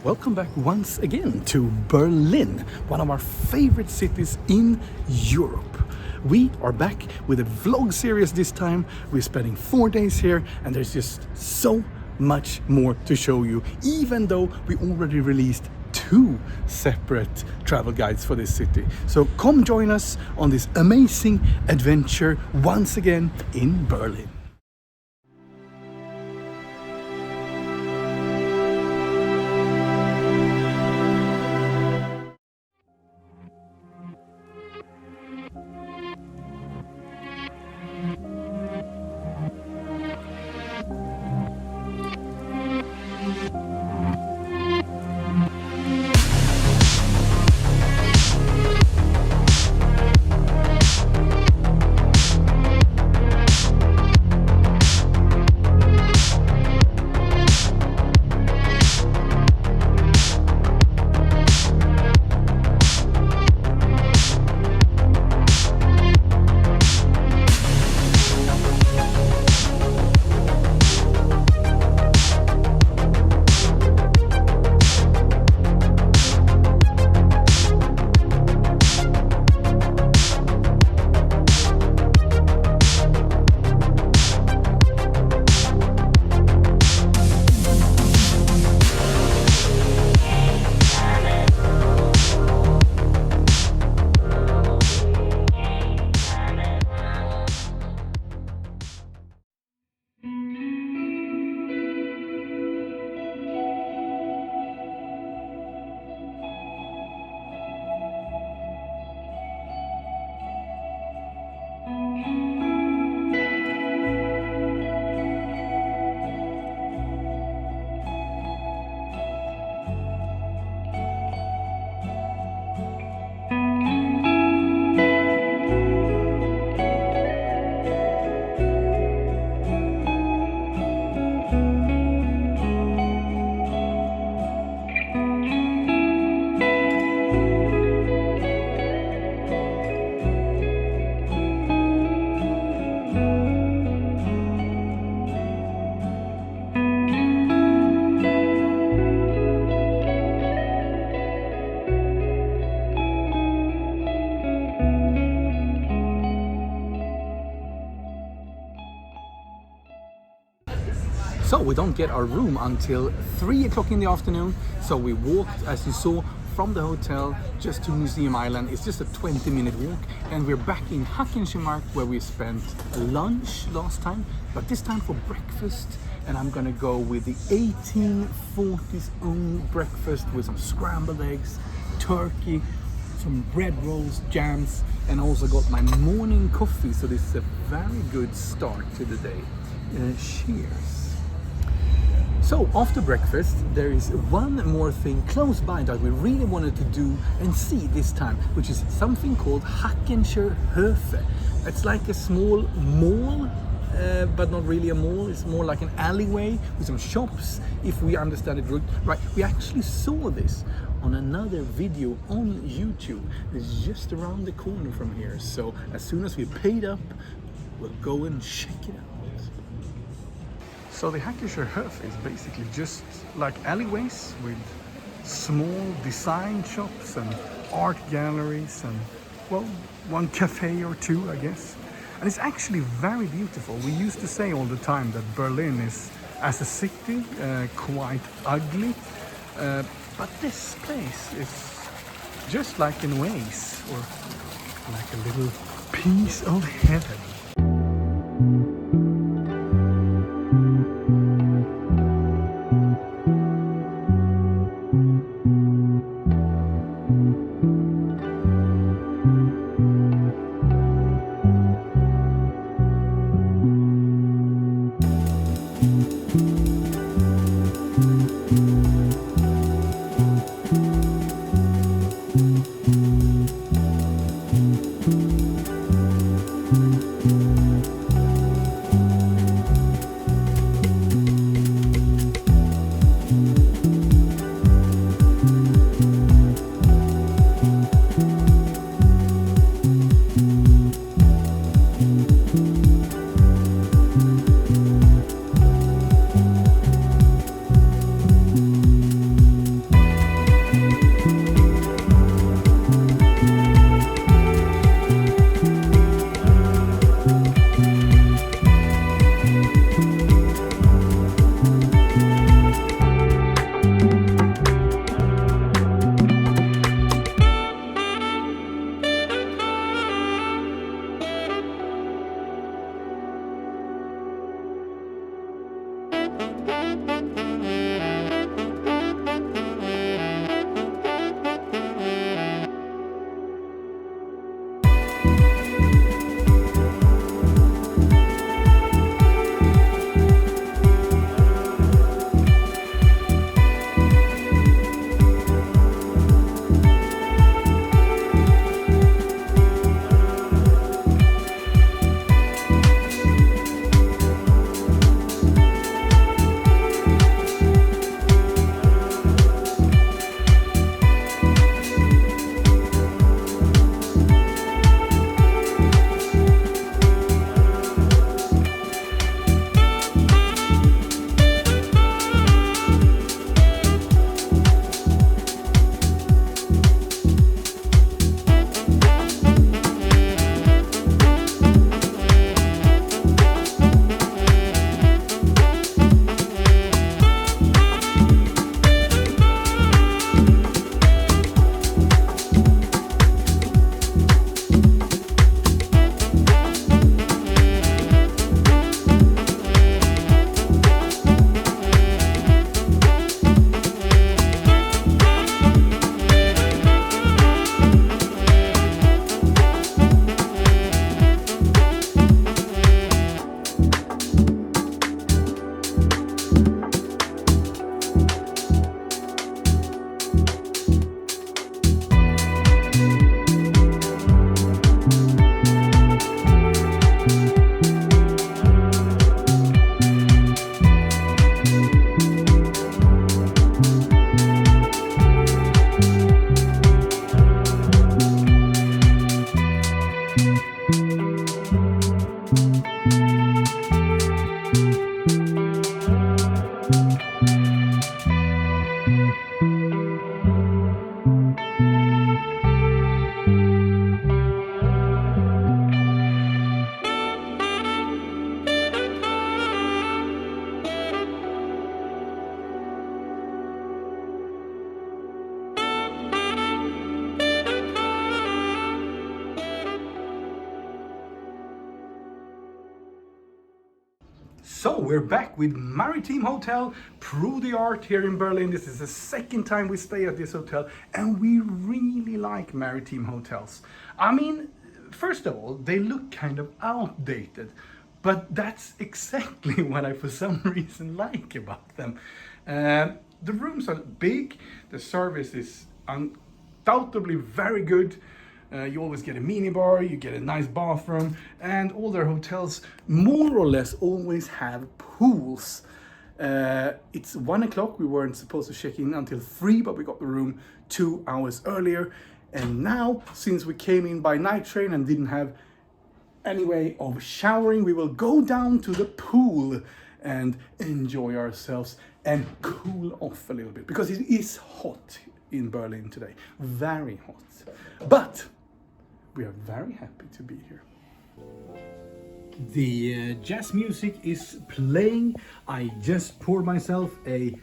Welcome back once again to Berlin, one of our favorite cities in Europe. We are back with a vlog series this time. We're spending 4 days here and there's just so much more to show you, even though we already released 2 separate travel guides for this city. So come join us on this amazing adventure once again in Berlin. So we don't get our room until 3 o'clock in the afternoon. So we walked, as you saw, from the hotel just to Museum Island. It's just a 20-minute walk, and we're back in Hackesche Höfe where we spent lunch last time, but this time for breakfast. And I'm gonna go with the 1840s own breakfast with some scrambled eggs, turkey, some bread rolls, jams, and also got my morning coffee. So this is a very good start to the day. Cheers. So after breakfast, there is one more thing close by that we really wanted to do and see this time, which is something called Hackesche Höfe. It's like a small mall, but not really a mall. It's more like an alleyway with some shops, if we understand it right. We actually saw this on another video on YouTube. It's just around the corner from here. So as soon as we paid up, we'll go and check it out. So the Hackesche Höfe is basically just like alleyways with small design shops and art galleries and, well, one cafe or two, I guess. And it's actually very beautiful. We used to say all the time that Berlin is, as a city, quite ugly. But this place is just like an oasis, or like a little piece of heaven. So we're back with Maritime Hotel, Pro the Art here in Berlin. This is the second time we stay at this hotel, and we really like Maritime hotels. I mean, first of all, they look kind of outdated, but that's exactly what I for some reason like about them. The rooms are big, the service is undoubtedly very good. You always get a minibar, you get a nice bathroom, and all their hotels more or less always have pools. It's 1 o'clock, we weren't supposed to check in until 3, but we got the room 2 hours earlier. And now, since we came in by night train and didn't have any way of showering, we will go down to the pool and enjoy ourselves and cool off a little bit, because it is hot in Berlin today, very hot. But we are very happy to be here. The jazz music is playing. I just poured myself a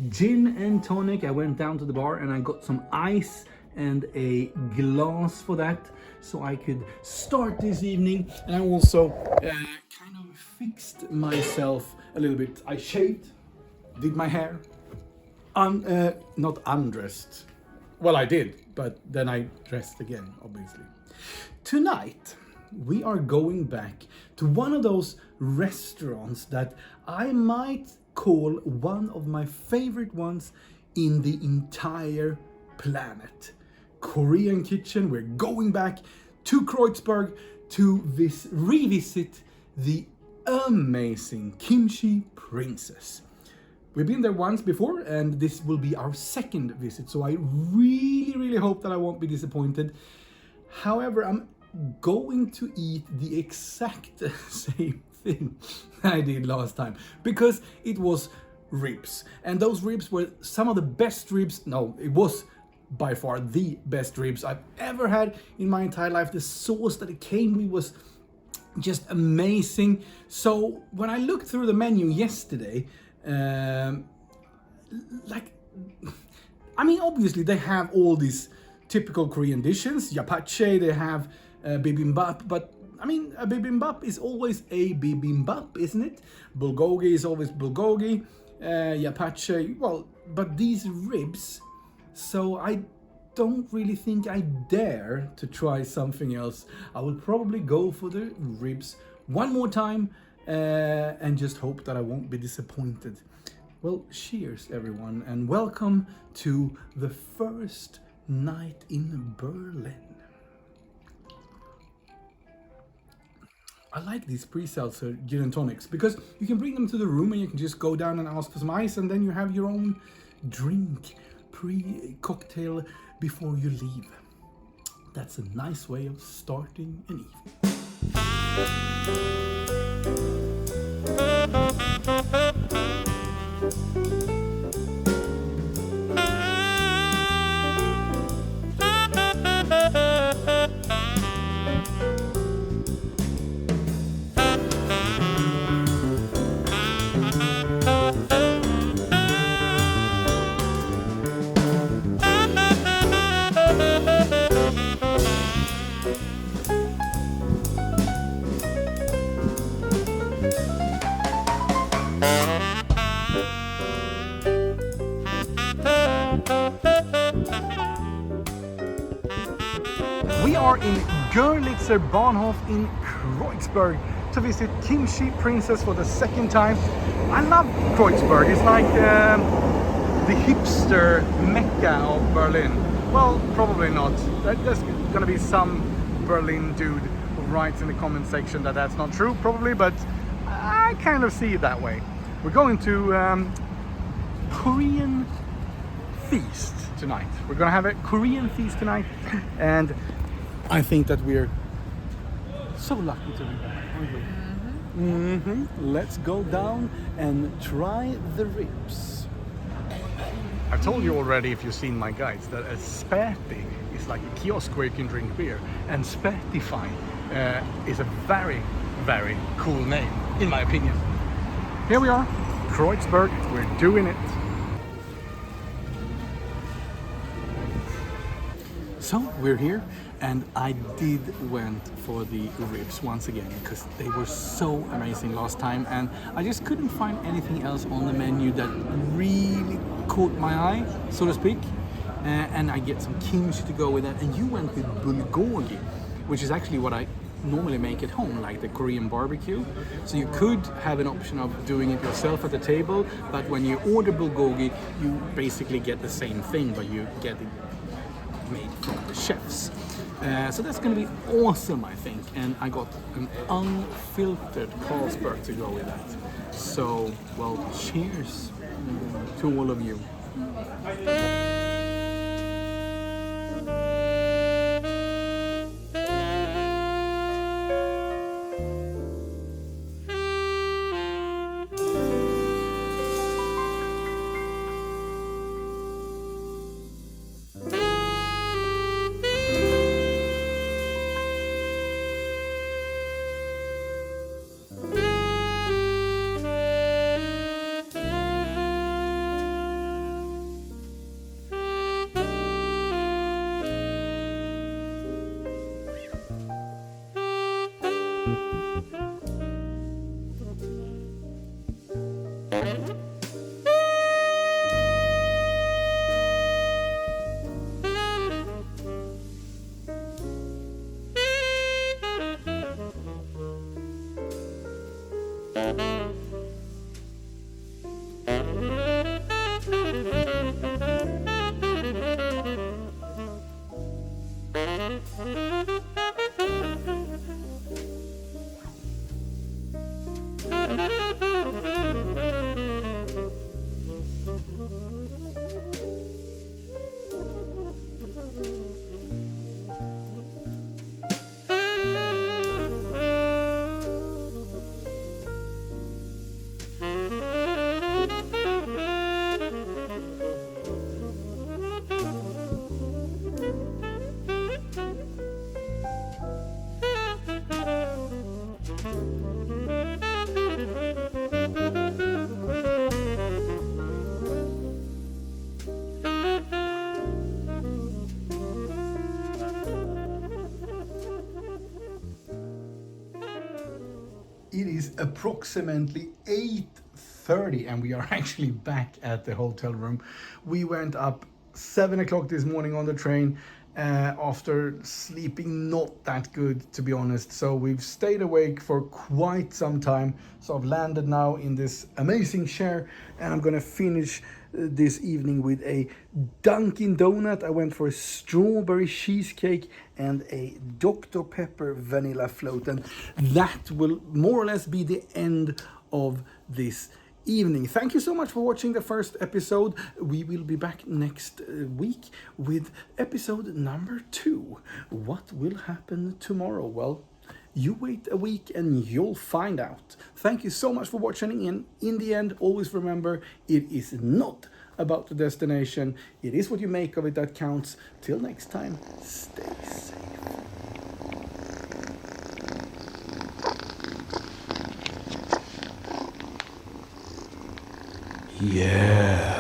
gin and tonic. I went down to the bar and I got some ice and a glass for that, so I could start this evening. And I also kind of fixed myself a little bit. I shaved, did my hair, not undressed. Well, I did, but then I dressed again, obviously. Tonight, we are going back to one of those restaurants that I might call one of my favorite ones in the entire planet. Korean kitchen. We're going back to Kreuzberg to revisit the amazing Kimchi Princess. We've been there once before, and this will be our second visit, so I really hope that I won't be disappointed. However, I'm going to eat the exact same thing I did last time, because it was ribs, and those ribs were some of the best ribs. No, it was by far the best ribs I've ever had in my entire life. The sauce that it came with was just amazing. So when I looked through the menu yesterday, obviously they have all these typical Korean dishes, japchae, they have bibimbap, but a bibimbap is always a bibimbap, isn't it? Bulgogi is always bulgogi, japchae, well, but these ribs, so I don't really think I dare to try something else. I will probably go for the ribs one more time, and just hope that I won't be disappointed. Well, cheers everyone, and welcome to the first night in Berlin. I like these pre-seltzer gin and tonics because you can bring them to the room and you can just go down and ask for some ice, and then you have your own drink, pre-cocktail before you leave. That's a nice way of starting an evening. We are in Görlitzer Bahnhof in Kreuzberg to visit Kimchi Princess for the second time. I love Kreuzberg. It's like the hipster mecca of Berlin. Well, probably not. There's gonna be some Berlin dude who writes in the comment section that that's not true, probably, but I kind of see it that way. We're going to Korean feast tonight. We're gonna have a Korean feast tonight, and I think that we're so lucky to be back, aren't we? Let's go down and try the ribs. I I told you already, if you've seen my guides, that a späti is like a kiosk where you can drink beer, and Spätify is a very, very cool name, in my opinion. Here we are, Kreuzberg, we're doing it. So we're here, and I went for the ribs once again because they were so amazing last time, and I just couldn't find anything else on the menu that really caught my eye, so to speak. And I get some kimchi to go with that, and you went with bulgogi, which is actually what I normally make at home, like the Korean barbecue. So you could have an option of doing it yourself at the table, but when you order bulgogi, you basically get the same thing, but you get it made from the chefs. So that's going to be awesome, I think. And I got an unfiltered Carlsberg to go with that. So, well, cheers to all of you. It is approximately 8:30 and we are actually back at the hotel room. We went up 7 o'clock this morning on the train after sleeping not that good, to be honest. So we've stayed awake for quite some time. So I've landed now in this amazing chair, and I'm gonna finish this evening with a Dunkin' Donut. I went for a strawberry cheesecake and a Dr. Pepper vanilla float, and that will more or less be the end of this evening. Thank you so much for watching the first episode. We will be back next week with episode number 2. What will happen tomorrow? Well, you wait a week and you'll find out. Thank you so much for watching. In the end, always remember, it is not about the destination. It is what you make of it that counts. Till next time, stay safe. Yeah.